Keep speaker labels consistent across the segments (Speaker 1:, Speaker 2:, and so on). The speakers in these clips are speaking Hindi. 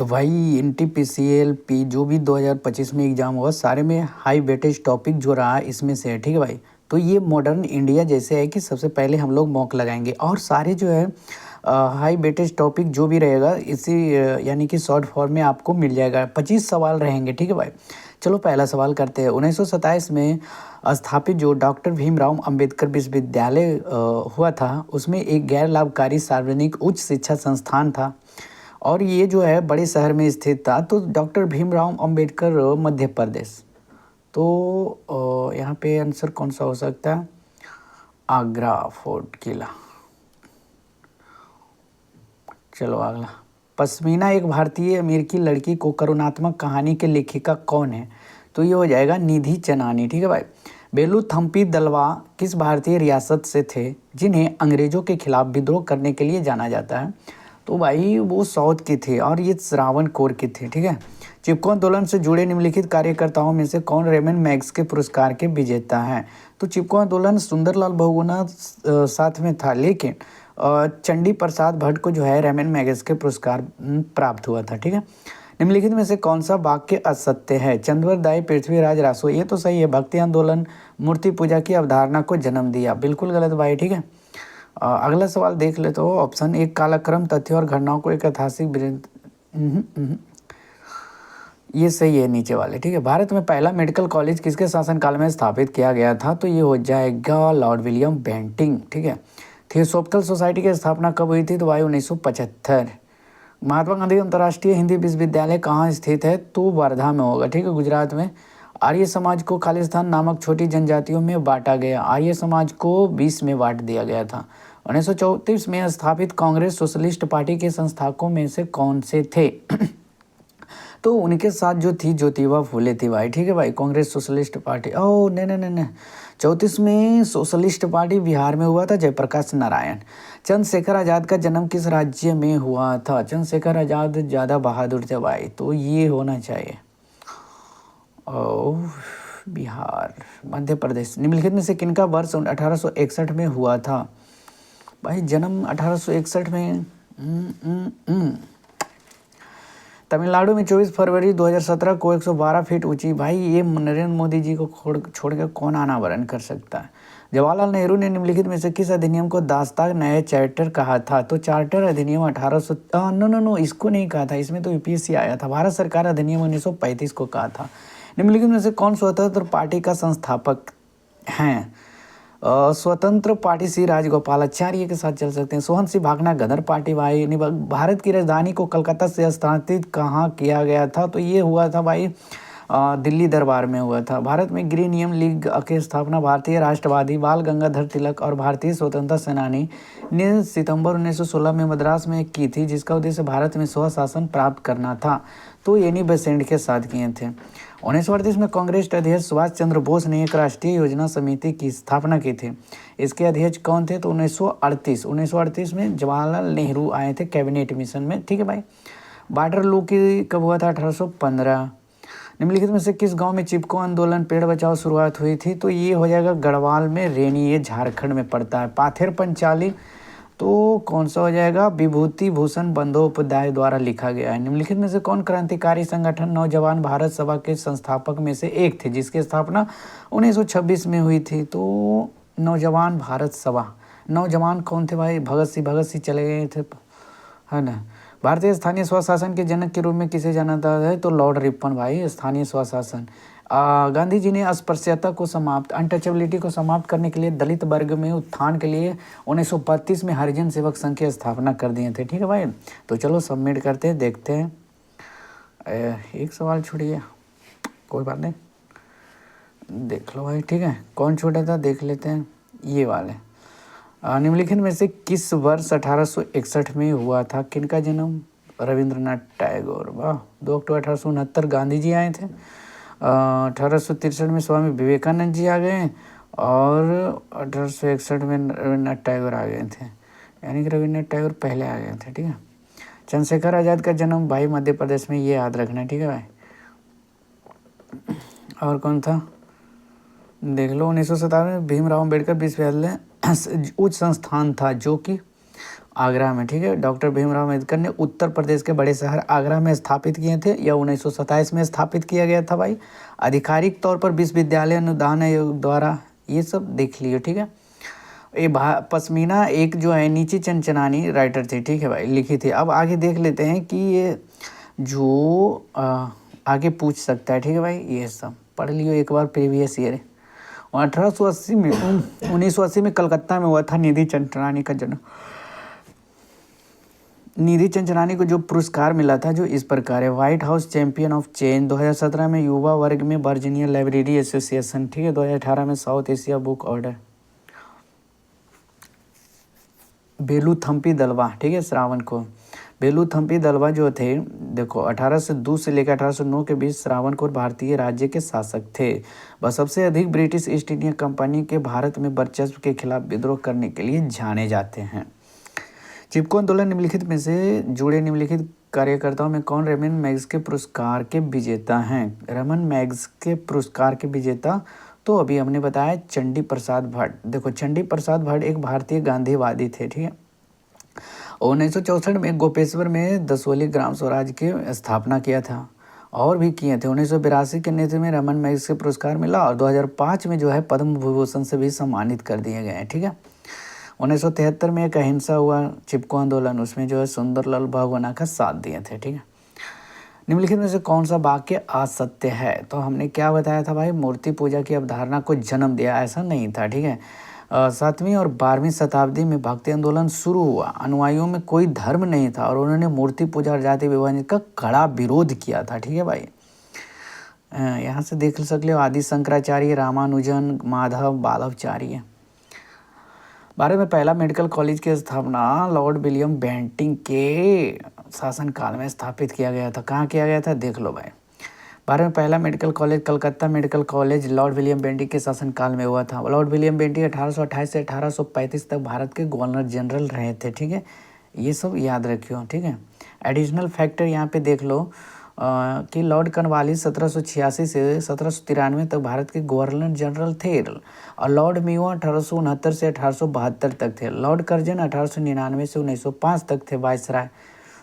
Speaker 1: तो भाई एनटीपीसीएल पी जो भी 2025 में एग्ज़ाम हुआ सारे में हाई वेटेज टॉपिक जो रहा इसमें से है, ठीक है भाई। तो ये मॉडर्न इंडिया जैसे है कि सबसे पहले हम लोग मॉक लगाएंगे और सारे जो है हाई वेटेज टॉपिक जो भी रहेगा इसी यानी कि शॉर्ट फॉर्म में आपको मिल जाएगा। 25 सवाल रहेंगे, ठीक है भाई। चलो पहला सवाल करते हैं। 1927 में स्थापित जो डॉक्टर भीमराव अंबेडकर विश्वविद्यालय हुआ था उसमें एक गैर लाभकारी सार्वजनिक उच्च शिक्षा संस्थान था और ये जो है बड़े शहर में स्थित था। तो डॉक्टर भीमराव अंबेडकर मध्य प्रदेश। तो यहाँ पे आंसर कौन सा हो सकता है? आगरा फोर्ट किला। चलो अगला। पश्मीना एक भारतीय अमेरिकी लड़की को करुणात्मक कहानी के लेखिका कौन है? तो ये हो जाएगा निधि चनानी, ठीक है भाई। बेलूथम्पी दलवा किस भारतीय रियासत से थे जिन्हें अंग्रेजों के खिलाफ विद्रोह करने के लिए जाना जाता है? तो भाई वो साउथ के थे और ये श्रावण कोर के थे, ठीक है। चिपको आंदोलन से जुड़े निम्नलिखित कार्यकर्ताओं में से कौन रेमन मैग्स के पुरस्कार के विजेता हैं? तो चिपको आंदोलन सुंदरलाल बहुगुणा साथ में था, लेकिन चंडी प्रसाद भट्ट को जो है रेमन मैग्स के पुरस्कार प्राप्त हुआ था, ठीक है। निम्नलिखित में से कौन सा वाक्य असत्य है? चंद्रवर दाई पृथ्वीराज रासो, ये तो सही है। भक्ति आंदोलन मूर्ति पूजा की अवधारणा को जन्म दिया, बिल्कुल गलत भाई, ठीक है। अगला सवाल देख ले तो ऑप्शन एक कालक्रम तथ्यों और घटनाओं को एक ऐतिहासिक ये सही है नीचे वाले, ठीक है। भारत में पहला मेडिकल कॉलेज किसके शासनकाल में स्थापित किया गया था? तो ये हो जाएगा लॉर्ड विलियम बेंटिंग, ठीक है। थियोसॉफिकल सोसाइटी की स्थापना कब हुई थी? तो भाई 1975। महात्मा गांधी अंतर्राष्ट्रीय हिंदी विश्वविद्यालय कहाँ स्थित है? तो वर्धा में होगा, ठीक है, गुजरात में। आर्य समाज को खालिस्तान नामक छोटी जनजातियों में बांटा गया। आर्य समाज को 20 में बांट दिया गया था। 1934 में स्थापित कांग्रेस सोशलिस्ट पार्टी के संस्थापकों में से कौन से थे? तो उनके साथ जो थी ज्योतिबा फूले थी भाई, ठीक है भाई। कांग्रेस सोशलिस्ट पार्टी, ओह नहीं 34 में सोशलिस्ट पार्टी बिहार में हुआ था, जयप्रकाश नारायण। चंद्रशेखर आज़ाद का जन्म किस राज्य में हुआ था? चंद्रशेखर आज़ाद ज़्यादा बहादुर थे भाई, तो ये होना चाहिए बिहार, मध्य प्रदेश। निम्नलिखित में से किनका वर्ष 1861 में हुआ था? भाई जन्म 1861 में तमिलनाडु में 24 फरवरी 2017 को 112 फीट ऊंची, भाई ये नरेंद्र मोदी जी को छोड़कर कौन अनावरण कर सकता है? जवाहरलाल नेहरू ने निम्नलिखित में से किस अधिनियम को दास्तान नए चार्टर कहा था? तो चार्टर अधिनियम 1800 नो इसको नहीं कहा था, इसमें तो यूपीएससी आया था। भारत सरकार अधिनियम 1935 को कहा था। निम्नलिखित में से कौन स्वतंत्र पार्टी का संस्थापक हैं? स्वतंत्र पार्टी सी राजगोपालाचार्य के साथ चल सकते हैं। सोहन सिंह भागना गदर पार्टी भाई। भारत की राजधानी को कलकत्ता से स्थानांतरित कहाँ किया गया था? तो ये हुआ था भाई दिल्ली दरबार में हुआ था। भारत में गृह नियम लीग की स्थापना भारतीय राष्ट्रवादी बाल गंगाधर तिलक और भारतीय स्वतंत्रता सेनानी ने सितंबर 1916 में मद्रास में की थी, जिसका उद्देश्य भारत में स्वशासन प्राप्त करना था। तो एनी बेसेंट के साथ किए थे। 1938 में कांग्रेस अध्यक्ष सुभाष चंद्र बोस ने एक राष्ट्रीय योजना समिति की स्थापना की थी। इसके अध्यक्ष कौन थे? तो 1938 में जवाहरलाल नेहरू आए थे कैबिनेट मिशन में, ठीक है भाई। वाटरलू की कब हुआ था? 1815। निम्नलिखित में से किस गांव में चिपको आंदोलन पेड़ बचाओ शुरुआत हुई थी? तो ये हो जाएगा गढ़वाल में, रेनी, ये झारखंड में पड़ता है। पाथेर पंचाली तो कौन सा हो जाएगा? विभूति भूषण बंदोपाध्याय द्वारा लिखा गया है। निम्नलिखित में से कौन क्रांतिकारी संगठन नौजवान भारत सभा के संस्थापक में से एक थे, जिसकी स्थापना 1926 में हुई थी? तो नौजवान भारत सभा। नौजवान कौन थे भाई? भगत सिंह चले गए थे, है ना। भारतीय स्थानीय स्वशासन के जनक के रूप में किसे जाना जाता है? तो लॉर्ड रिपन भाई, स्थानीय स्वशासन। गांधी जी ने अस्पृश्यता को अनटचेबिलिटी को समाप्त करने के लिए दलित वर्ग में उत्थान के लिए 1932 में हरिजन सेवक संघ की स्थापना कर दिए थे, ठीक है भाई। तो चलो सबमिट करते हैं, देखते हैं। एक सवाल छूट गया, कोई बात नहीं, देख लो भाई, ठीक है। कौन छूटा था देख लेते हैं, ये वाले। निम्नलिखित में से किस वर्ष 1861 में हुआ था? किनका जन्म? रविंद्रनाथ टैगोर। वाह। 2 अक्टूबर 1869 गांधी जी आए थे। 1863 में स्वामी विवेकानंद जी आ गए और 1861 में रविंद्रनाथ टैगोर आ गए थे, यानी कि रविंद्रनाथ टैगोर पहले आ गए थे, ठीक है। चंद्रशेखर आज़ाद का जन्म भाई मध्य प्रदेश में, ये याद रखना, ठीक है भाई। और कौन था देख लो। 1957 में भीमराव अम्बेडकर विश्वविद्यालय उच्च संस्थान था जो कि आगरा में, ठीक है। डॉक्टर भीमराव अम्बेडकर ने उत्तर प्रदेश के बड़े शहर आगरा में स्थापित किए थे। यह 1927 में स्थापित किया गया था भाई। आधिकारिक तौर पर विश्वविद्यालय अनुदान आयोग द्वारा, ये सब देख लियो, ठीक है। ये पश्मीना एक जो है नीची चंचनानी राइटर थे, ठीक है भाई, लिखी थी। अब आगे देख लेते हैं कि ये जो आगे पूछ सकता है, ठीक है भाई। ये सब पढ़ लियो एक बार प्रीवियस ईयर। 1880 में 1980 में कलकत्ता में हुआ था निधि चंचलानी का जन्म। निधि चंचलानी को जो पुरस्कार मिला था जो इस प्रकार है: white house champion of change 2017 में, युवा वर्ग में वर्जीनिया लाइब्रेरी एसोसिएशन, ठीक है, 2018 में साउथ एशिया बुक ऑर्डर। बेलूथम्पी दलवा, ठीक है, श्रावण को। बेलूथम्पी दलवा जो थे, देखो 1802 से लेकर 1809 के बीच श्रावणकोर भारतीय राज्य के शासक थे। वह सबसे अधिक ब्रिटिश ईस्ट इंडिया कंपनी के भारत में वर्चस्व के खिलाफ विद्रोह करने के लिए जाने जाते हैं। चिपको आंदोलन निम्नलिखित में से जुड़े निम्नलिखित कार्यकर्ताओं में कौन रमन मैग्स के पुरस्कार के विजेता हैं? रमन मैग्स के पुरस्कार के विजेता तो अभी हमने बताया चंडी प्रसाद भट्ट। देखो चंडी प्रसाद भट्ट एक भारतीय गांधीवादी थे, ठीक है। 1964 में गोपेश्वर में दसोली ग्राम स्वराज की स्थापना किया था और भी किए थे। 1982 के नेतृत्व में रमन मैग्स के पुरस्कार मिला और 2005 में जो है पद्म विभूषण से भी सम्मानित कर दिए गए हैं, ठीक है। 1973 में एक अहिंसा हुआ चिपको आंदोलन, उसमें जो है सुंदरलाल बहुगुणा का साथ दिए थे, ठीक है। निम्नलिखित में से कौन सा वाक्य असत्य है? तो हमने क्या बताया था भाई, मूर्ति पूजा की अवधारणा को जन्म दिया, ऐसा नहीं था, ठीक है। 7वीं और 12वीं शताब्दी में भक्ति आंदोलन शुरू हुआ। अनुयायियों में कोई धर्म नहीं था और उन्होंने मूर्ति पूजा और जाति विभाजन का कड़ा विरोध किया था, ठीक है भाई। यहाँ से देख सकते हो आदि शंकराचार्य, रामानुजन, माधव बालाचार्य। भारत में पहला मेडिकल कॉलेज की स्थापना लॉर्ड विलियम बेंटिंग के शासनकाल में स्थापित किया गया था। कहाँ किया गया था देख लो भाई। भारत में पहला medical college Calcutta medical college Lord William Bentinck के शासनकाल में हुआ था। लॉर्ड विलियम बेंटिंग 1828 से 1835 तक भारत के गवर्नर जनरल रहे थे, ठीक है। ये सब याद रखियो, ठीक है। एडिशनल फैक्टर यहाँ पे देख लो कि लॉर्ड कॉर्नवालिस 1786 से 1793 तक भारत के गवर्नर जनरल थे और लॉर्ड मेयो 1869 से 1872 तक थे। लॉर्ड कर्जन 1899 से 1905 तक थे वायसराय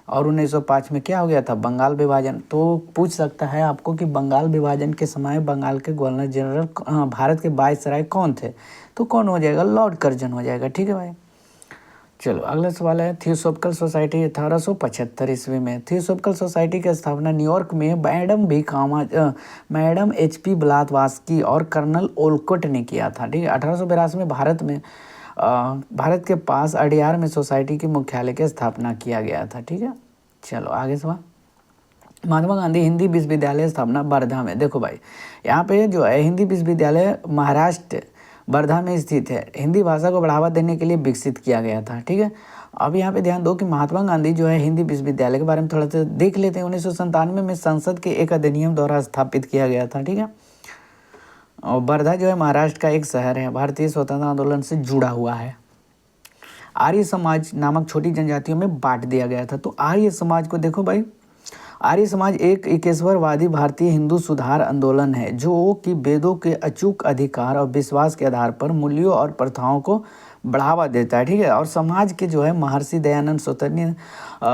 Speaker 1: और 1905 में क्या हो गया था, बंगाल विभाजन। तो पूछ सकता है आपको कि बंगाल विभाजन के समय बंगाल के गवर्नर जनरल भारत के वायसराय कौन थे? तो कौन हो जाएगा, लॉर्ड कर्जन हो जाएगा, ठीक है भाई। चलो अगला सवाल है थियोसॉफिकल सोसाइटी 1875 ईस्वी में। थियोसॉफिकल सोसाइटी की स्थापना न्यूयॉर्क में मैडम HP ब्लातवास्की और कर्नल ओलकोट ने किया था, ठीक है। 1882 में भारत के पास अडियार में सोसाइटी की मुख्यालय की स्थापना किया गया था, ठीक है। चलो आगे सवाल, महात्मा गांधी हिंदी विश्वविद्यालय स्थापना वर्धा में। देखो भाई यहाँ पे जो है हिंदी विश्वविद्यालय महाराष्ट्र वर्धा में स्थित है। हिंदी भाषा को बढ़ावा देने के लिए विकसित किया गया था, ठीक है। अब यहाँ पे ध्यान दो कि महात्मा गांधी जो है हिंदी विश्वविद्यालय के बारे में थोड़ा सा देख लेते हैं। 1997 में संसद के एक अधिनियम द्वारा स्थापित किया गया था, ठीक है। और वर्धा जो है महाराष्ट्र का एक शहर है, भारतीय स्वतंत्रता आंदोलन से जुड़ा हुआ है। आर्य समाज नामक छोटी जनजातियों में बांट दिया गया था। तो आर्य समाज को देखो भाई, आर्य समाज एक एकेश्वरवादी भारतीय हिंदू सुधार आंदोलन है जो कि वेदों के अचूक अधिकार और विश्वास के आधार पर मूल्यों और प्रथाओं को बढ़ावा देता है, ठीक है। और समाज के जो है महर्षि दयानंद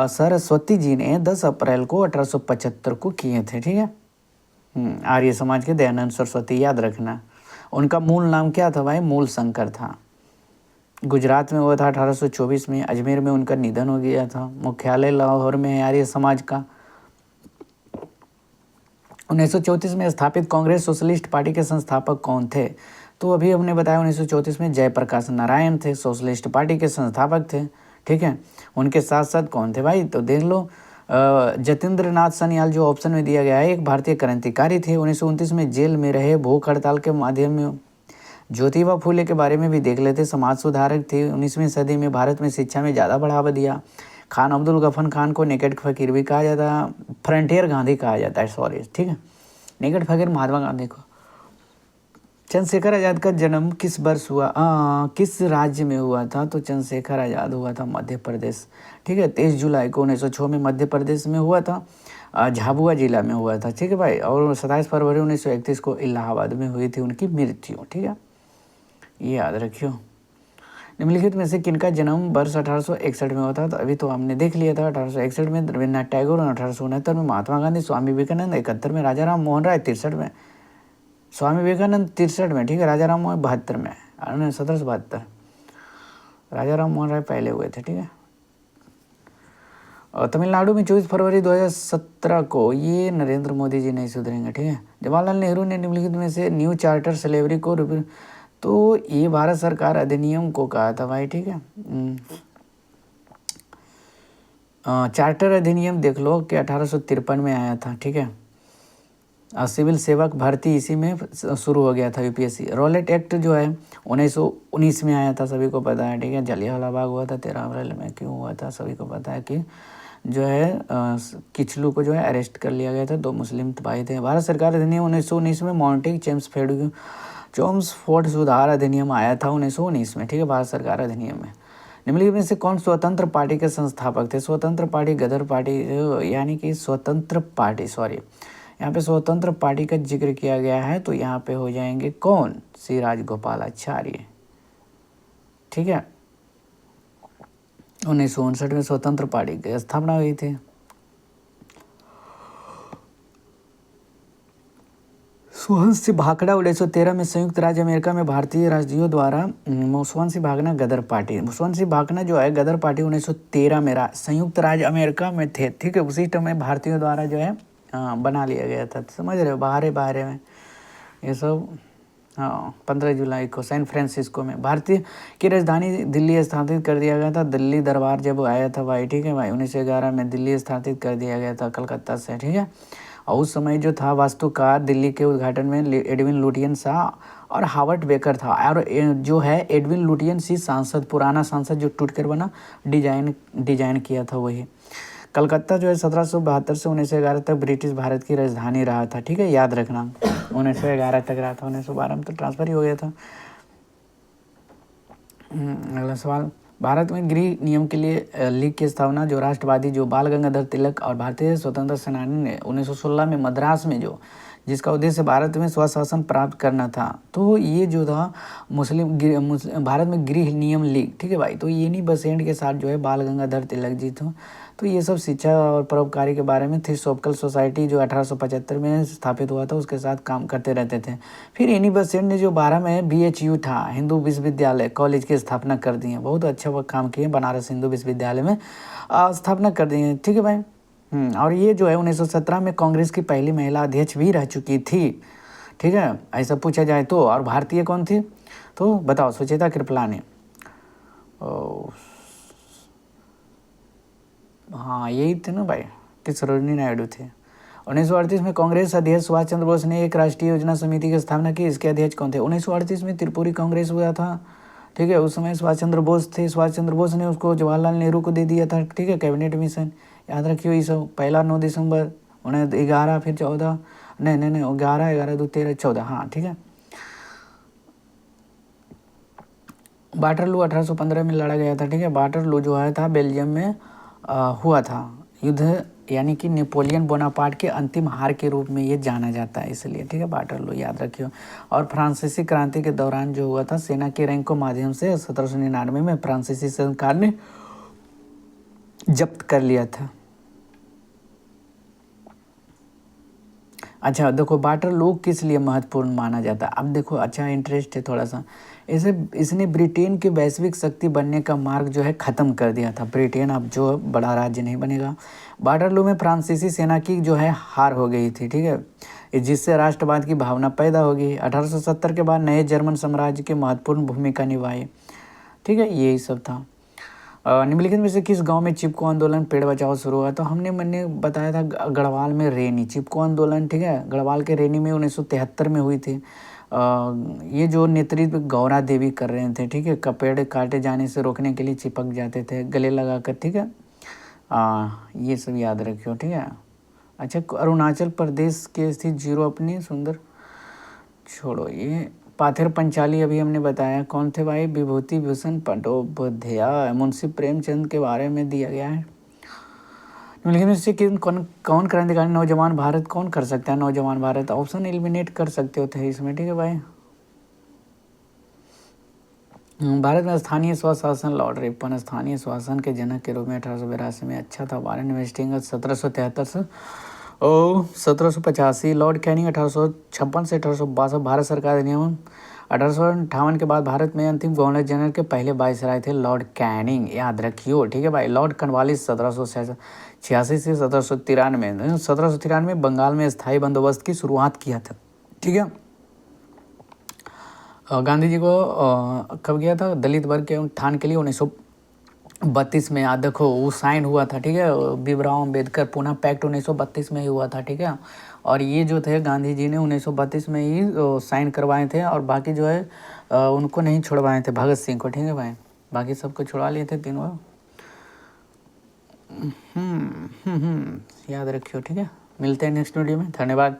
Speaker 1: सरस्वती जी ने 10 अप्रैल को 1875 को किए थे, ठीक है। आर्य समाज के दयानंद सरस्वती याद रखना। उनका मूल नाम क्या था भाई, मूल शंकर था। गुजरात में हुआ था 1824 में। अजमेर में उनका निधन हो गया था। मुख्यालय लाहौर में है आर्य समाज का। 1934 में स्थापित कांग्रेस सोशलिस्ट पार्टी के संस्थापक कौन थे? तो अभी हमने बताया 1934 में जयप्रकाश नारायण थे, सोशलिस्ट पार्टी के संस्थापक थे, ठीक है। उनके साथ साथ कौन थे भाई, तो देख लो जतेंद्र नाथ सन्याल जो ऑप्शन में दिया गया है एक भारतीय क्रांतिकारी थे। 1929 में जेल में रहे, भूख हड़ताल के माध्यम में। ज्योतिबा फूले के बारे में भी देख लेते, समाज सुधारक थे। 19वीं सदी में भारत में शिक्षा में ज़्यादा बढ़ावा दिया। खान अब्दुल गफन खान को नेकेड फकीर भी कहा जाता है, फ्रंटियर गांधी कहा जाता है, सॉरी, ठीक है। नेकेड फकीर महात्मा गांधी को। चंद्रशेखर आज़ाद का जन्म किस वर्ष हुआ, किस राज्य में हुआ था? तो चंद्रशेखर आज़ाद हुआ था मध्य प्रदेश, ठीक है। 23 जुलाई को 1906 में मध्य प्रदेश में हुआ था, झाबुआ जिला में हुआ था, ठीक है भाई। और 27 फरवरी 1931 को इलाहाबाद में हुई थी उनकी मृत्यु, ठीक है, ये याद रखियो। निम्नलिखित में से किनका जन्म वर्ष 1861 में हुआ था? तो अभी तो हमने देख लिया था, 1861 में रविन्द्रनाथ टैगोर, 1869 में महात्मा गांधी, स्वामी विवेकानंद 71 में, राजा राम मोहन राय 63 में, स्वामी विवेकानंद 63 में, ठीक है, राजा राम मोहन 72 में, 1772, राजा राम मोहन राय पहले हुए थे, ठीक है। और तमिलनाडु में 24 फरवरी 2017 को, ये नरेंद्र मोदी जी नहीं सुधरेंगे, ठीक है। जवाहरलाल नेहरू ने निम्नलिखित में से न्यू चार्टर स्लेवरी को, तो ये भारत सरकार अधिनियम को कहा था भाई, ठीक है। चार्टर अधिनियम देख लो कि 1853 में आया था, ठीक है। सिविल सेवक भर्ती इसी में शुरू हो गया था, यूपीएससी। रॉलेट एक्ट जो है 1919 में आया था, सभी को पता है, ठीक है। जलियांवाला बाग हुआ था 13 अप्रैल में, क्यों हुआ था सभी को पता है कि जो है किचलू को जो है अरेस्ट कर लिया गया था, 2 मुस्लिम भाई थे। भारत सरकार अधिनियम 1919 में मॉन्टेग चेम्सफोर्ड सुधार अधिनियम आया था 1919 में, ठीक है, भारत सरकार अधिनियम में। निम्नलिखित में से कौन स्वतंत्र पार्टी के संस्थापक थे? स्वतंत्र पार्टी गदर पार्टी, यानी कि स्वतंत्र पार्टी, सॉरी, यहाँ पे स्वतंत्र पार्टी का जिक्र किया गया है, तो यहाँ पे हो जाएंगे कौन? श्री राजगोपालाचार्य, ठीक है। 1959 में स्वतंत्र पार्टी की स्थापना हुई थी। स्वंसी भाखड़ा 1913 में संयुक्त राज्य अमेरिका में भारतीय राजदूतों द्वारा, स्वंसी भागना गदर पार्टी, स्वंसी भागना जो है गदर पार्टी 1913 में संयुक्त राज्य अमेरिका में थे, ठीक है। उसी टाइम में भारतीयों द्वारा जो है बना लिया गया था, समझ रहे हो, बाहर में ये सब। 15 जुलाई को सैन फ्रांसिस्को में भारतीय की राजधानी दिल्ली स्थापित कर दिया गया था। दिल्ली दरबार जब आया था भाई, ठीक है भाई, 1911 में दिल्ली स्थापित कर दिया गया था कलकत्ता से, ठीक है। और उस समय जो था वास्तुकार दिल्ली के उद्घाटन में एडविन लुटियन शाह और हावर्ड बेकर था, और जो है एडविन लुटियन सी सांसद, पुराना सांसद जो टूटकर बना, डिजाइन किया था वही। कलकत्ता जो है 1772 से 1911 तक ब्रिटिश भारत की राजधानी रहा था, ठीक है, याद रखना, 1911 तक रहा था, 1912 में तो ट्रांसफर ही हो गया था। अगला सवाल, भारत में गृह नियम के लिए लीग की स्थापना जो राष्ट्रवादी जो बाल गंगाधर तिलक और भारतीय स्वतंत्र सेनानी ने 1916 में मद्रास में जो, जिसका उद्देश्य भारत में स्वशासन प्राप्त करना था, तो ये जो था भारत में गृह नियम लीग, ठीक है भाई। तो ये नहीं बसेंट के साथ जो है बाल गंगाधर तिलक जी थे, तो ये सब शिक्षा और परोपकारी के बारे में थियोसॉफिकल सोसाइटी जो 1875 में स्थापित हुआ था, उसके साथ काम करते रहते थे। फिर एनी बेसेंट ने जो 12 में BHU था, हिंदू विश्वविद्यालय कॉलेज की स्थापना कर दी है, बहुत अच्छा वो काम किए, बनारस हिंदू विश्वविद्यालय में स्थापना कर दी है, ठीक है भाई। और ये जो है 1917 में कांग्रेस की पहली महिला अध्यक्ष भी रह चुकी थी, ठीक है, ऐसा पूछा जाए तो। और भारतीय कौन थी? तो बताओ, सुचेता कृपलानी। हाँ यही थे ना भाई, कि सरोजिनी नायडू थे। 1938 में कांग्रेस अध्यक्ष सुभाष चंद्र बोस ने एक राष्ट्रीय योजना समिति की स्थापना की, इसके अध्यक्ष कौन थे? 1938 में त्रिपुरी कांग्रेस हुआ था, ठीक है, उस समय सुभाष चंद्र बोस थे। सुभाष चंद्र बोस ने उसको जवाहरलाल नेहरू को दे दिया था, ठीक है, कैबिनेट मिशन, याद रखियो ये सब। पहला 9 दिसंबर 1911, फिर 14, नहीं 11, 11, 2, 13, 14, हाँ ठीक है। वाटरलू 1815 में लड़ा गया था, ठीक है। वाटरलू जो है था बेल्जियम में हुआ था युद्ध, यानी कि नेपोलियन बोनापार्ट के अंतिम हार के रूप में ये जाना जाता है, इसलिए, ठीक है, वाटरलू याद रखियो। और फ्रांसीसी क्रांति के दौरान जो हुआ था, सेना के रैंक को माध्यम से 1799 में फ्रांसीसी सरकार ने जब्त कर लिया था। अच्छा देखो, वाटरलू किस लिए महत्वपूर्ण माना जाता है? अब देखो, अच्छा इंटरेस्ट है थोड़ा सा, इसने ब्रिटेन के वैश्विक शक्ति बनने का मार्ग जो है ख़त्म कर दिया था। ब्रिटेन अब जो बड़ा राज्य नहीं बनेगा। वाटरलू में फ्रांसीसी सेना की जो है हार हो गई थी, ठीक है, जिससे राष्ट्रवाद की भावना पैदा हो गई। 1870 के बाद नए जर्मन साम्राज्य की महत्वपूर्ण भूमिका निभाई, ठीक है, यही सब था। निम्नलिखित में से किस गांव में चिपको आंदोलन पेड़ बचाओ शुरू हुआ? तो मैंने बताया था गढ़वाल में रेनी चिपको आंदोलन, ठीक है, गढ़वाल के रेनी में 1973 में हुई थी। ये जो नेतृत्व गौरा देवी कर रहे थे, ठीक है, पेड़ काटे जाने से रोकने के लिए चिपक जाते थे गले लगाकर, ठीक है, ये सब याद रखियो, ठीक है। अच्छा, अरुणाचल प्रदेश के स्थित जीरो अपनी सुंदर, छोड़ो ये पाथेर पंचाली अभी हमने बताया, कौन थे भाई? विभूति भूषण बंदोपाध्याय। मुंशी प्रेमचंद के बारे में दिया गया है। निम्नलिखित में से कौन क्रांतिकारी नौजवान भारत कौन कर सकता है? नौजवान भारत ऑप्शन एलिमिनेट कर सकते होते हैं इसमें, ठीक है भाई। भारत में स्थानीय स्वशासन लॉर्ड रिपन स्थानीय शासन के जनक के रूप में 1882 में अच्छा था। वारेन वेस्टिंग 1773 से और 1785। लॉर्ड कैनिंग 1856 से 1862। भारत सरकार अधिनियम 1858 के बाद भारत में अंतिम गवर्नर जनरल के पहले वायसराय थे लॉर्ड कैनिंग, याद रखियो, ठीक है भाई। लॉर्ड कॉर्नवालिस 1786 से 1793। 1793 बंगाल में स्थायी बंदोबस्त की शुरुआत किया था, ठीक है। गांधी जी को कब किया था? दलित वर्ग के उत्थान के लिए 1932 में, याद रखो, वो साइन हुआ था, ठीक है। भीमराव अम्बेडकर पुनः पैक्ट 1932 में ही हुआ था, ठीक है। और ये जो थे गांधी जी ने 1932 में ही साइन करवाए थे, और बाकी जो है उनको नहीं छुड़वाए थे, भगत सिंह को, ठीक है भाई। बाकी सबको छुड़वा लिए थे तीनों। याद रखियो, ठीक है। मिलते हैं नेक्स्ट वीडियो में, धन्यवाद।